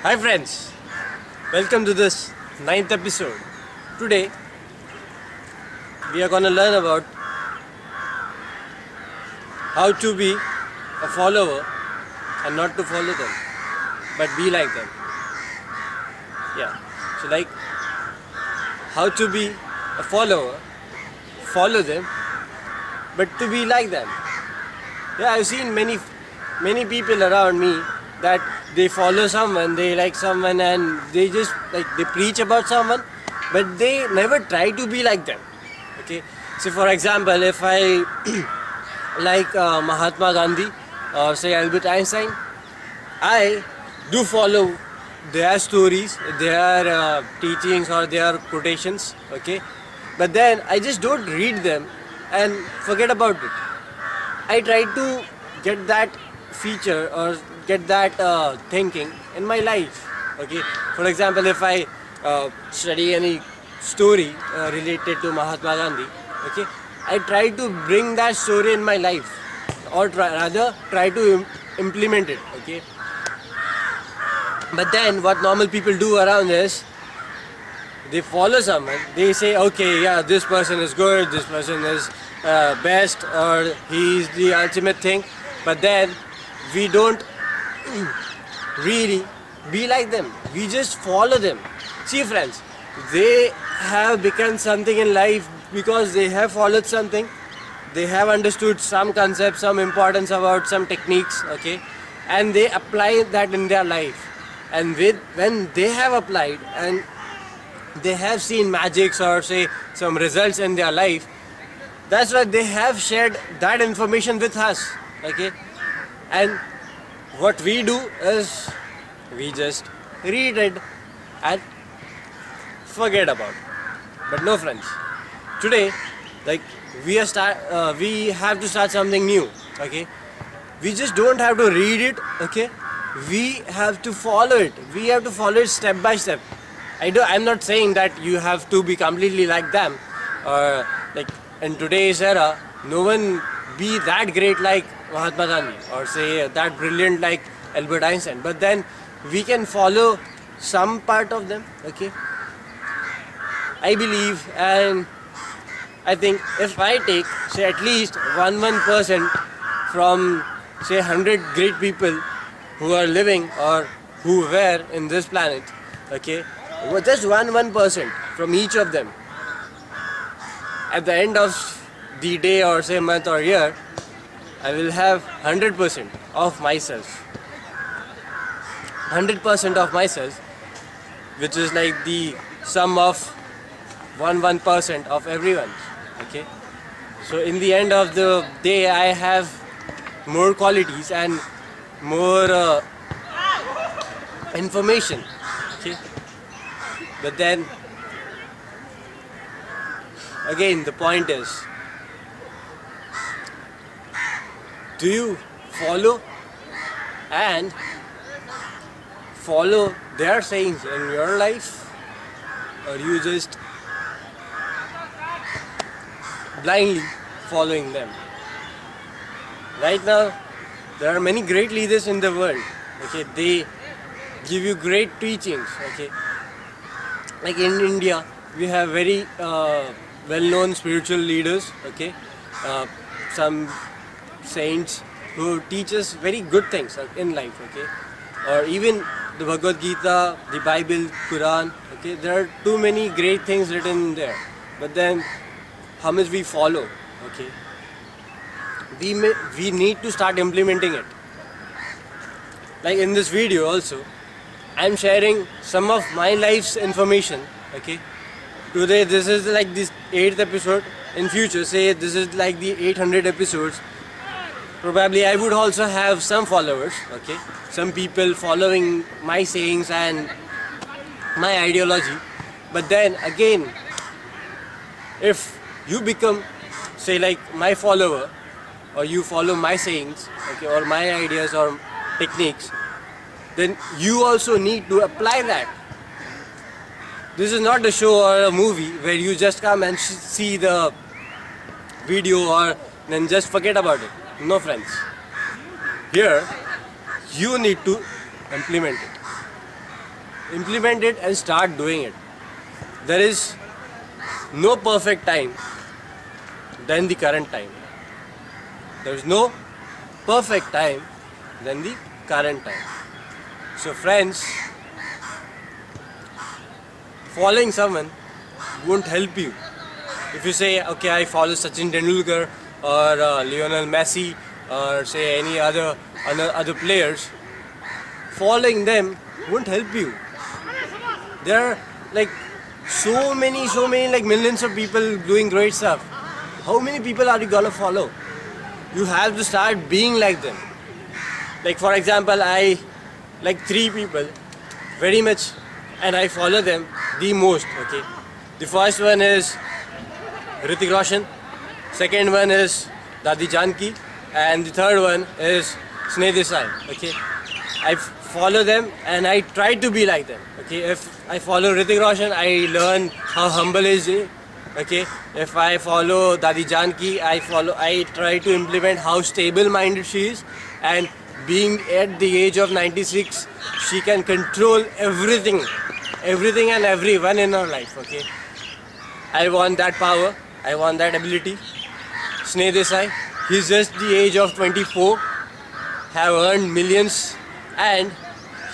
Hi friends, welcome to this 9th episode. Today we are gonna learn about how to be a follower and not to follow them, but be like them. Yeah, so like how to be a follower, follow them, but to be like them. Yeah, I've seen many people around me that they follow someone, they like someone, and they just like they preach about someone, but they never try to be like them. Okay, so for example, if I like Mahatma Gandhi or say Albert Einstein, I do follow their stories, their teachings or their quotations. Okay, but then I just don't read them and forget about it. I try to get that feature or get that thinking in my life. Okay, for example, if I study any story related to Mahatma Gandhi, okay, I try to bring that story in my life, or rather try to implement it. Okay, but then what normal people do around is they follow someone, they say, okay, yeah, this person is good, this person is best, or he's the ultimate thing, but then we don't really be like them, we just follow them. See friends, they have become something in life because they have followed something, they have understood some concepts, some importance about some techniques, okay, and they apply that in their life. And when they have applied and they have seen magics or say some results in their life, that's why they have shared that information with us. Okay, and what we do is we just read it and forget about it. But no friends, today like we have to start something new. Okay, we just don't have to read it. Okay, we have to follow it, we have to follow it step by step. I'm not saying that you have to be completely like them, or like in today's era, no one be that great like Mahatma Gandhi or say that brilliant like Albert Einstein. But then we can follow some part of them. Okay, I believe, and I think if I take say at least 1% from say 100 great people who are living or who were in this planet, okay, just 1% from each of them, at the end of the day or say month or year, I will have 100% of myself. 100% of myself, which is like the sum of 1% of everyone. Okay, so in the end of the day, I have more qualities and more information. Okay, but then again the point is, do you follow and follow their sayings in your life, or you just blindly following them? Right now there are many great leaders in the world. Okay, they give you great teachings. Okay, like in India we have very well-known spiritual leaders. Okay, some saints who teach us very good things in life. Okay, or even the Bhagavad Gita, the Bible, Quran. Okay, there are too many great things written there, but then how much we follow? Okay, we need to start implementing it. Like in this video also, I'm sharing some of my life's information. Okay, today this is like this 8th episode. In future, say this is like the 800 episodes, probably I would also have some followers. Okay, some people following my sayings and my ideology. But then again, if you become say like my follower, or you follow my sayings, okay, or my ideas or techniques, then you also need to apply that. This is not a show or a movie where you just come and see the video or then just forget about it. No friends, here you need to implement it. implement it and start doing it. There is no perfect time than the current time. There is no perfect time than the current time. So friends, following someone won't help you. If you say, okay, I follow Sachin Tendulkar or Lionel Messi or say any other players, following them won't help you. There are like so many like millions of people doing great stuff. How many people are you gonna follow? You have to start being like them. Like for example, I like 3 people very much and I follow them the most. Okay, the first one is Hrithik Roshan, second one is Dadi Janki, and the third one is Sneha Desai. Okay, I follow them and I try to be like them. Okay, if I follow Hrithik Roshan, I learn how humble is he. Okay, if I follow Dadi Janki, I try to implement how stable-minded she is, and being at the age of 96, she can control everything and everyone in her life. Okay, I want that power, I want that ability. Sneha Desai, he's just the age of 24, have earned millions, and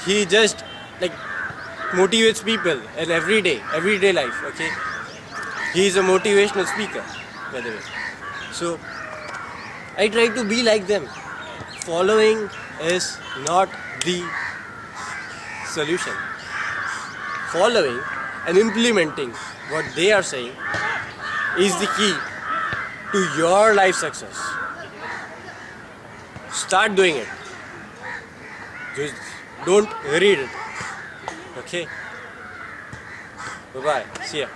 he just like motivates people in everyday life. Okay, he is a motivational speaker, by the way. So I try to be like them. Following is not the solution. Following and implementing what they are saying is the key to your life success. Start doing it. Just don't read it. Okay? Bye-bye. See ya.